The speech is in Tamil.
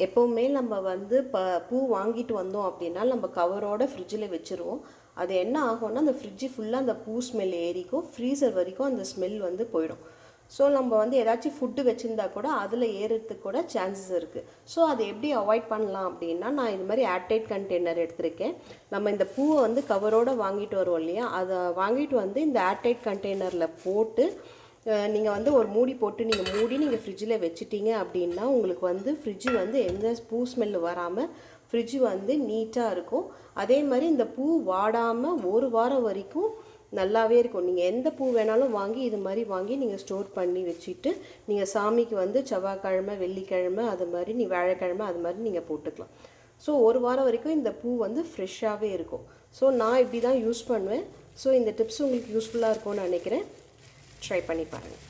எப்போவுமே நம்ம வந்து பூ வாங்கிட்டு வந்தோம் அப்படின்னா நம்ம கவரோட ஃப்ரிட்ஜில் வச்சுருவோம். அது என்ன ஆகும்னா அந்த ஃப்ரிட்ஜு ஃபுல்லாக அந்த பூ ஸ்மெல் ஏறிக்கும், ஃப்ரீசர் வரைக்கும் அந்த ஸ்மெல் வந்து போயிடும். ஸோ நம்ம வந்து ஏதாச்சும் ஃபுட்டு வச்சுருந்தா கூட அதில் ஏறுறதுக்கு கூட சான்சஸ் இருக்குது. ஸோ அதை எப்படி அவாய்ட் பண்ணலாம் அப்படின்னா, நான் இது மாதிரி ஏர்டைட் கண்டெய்னர் எடுத்திருக்கேன். நம்ம இந்த பூவை வந்து கவரோடு வாங்கிட்டு வருவோம் இல்லையா, அதை வாங்கிட்டு வந்து இந்த ஏர்டைட் கண்டெய்னரில் போட்டு நீங்கள் வந்து ஒரு மூடி போட்டு நீங்கள் ஃப்ரிட்ஜில் வச்சுட்டீங்க அப்படின்னா உங்களுக்கு வந்து ஃப்ரிட்ஜு வந்து எந்த பூ ஸ்மெல்லு வராமல் ஃப்ரிட்ஜு வந்து நீட்டாக இருக்கும். அதே மாதிரி இந்த பூ வாடாமல் ஒரு வாரம் வரைக்கும் நல்லாவே இருக்கும். நீங்கள் எந்த பூ வேணாலும் வாங்கி இது மாதிரி வாங்கி நீங்கள் ஸ்டோர் பண்ணி வச்சுட்டு நீங்கள் சாமிக்கு வந்து செவ்வாய்க்கிழமை, வெள்ளிக்கிழமை, அது மாதிரி வியாழக்கிழமை அது மாதிரி நீங்கள் போட்டுக்கலாம். ஸோ ஒரு வாரம் வரைக்கும் இந்த பூ வந்து ஃப்ரெஷ்ஷாகவே இருக்கும். ஸோ நான் இப்படி தான் யூஸ் பண்ணுவேன். ஸோ இந்த டிப்ஸ் உங்களுக்கு யூஸ்ஃபுல்லாக இருக்கும்னு நினைக்கிறேன். ட்ரை பண்ணி பாருங்கள்.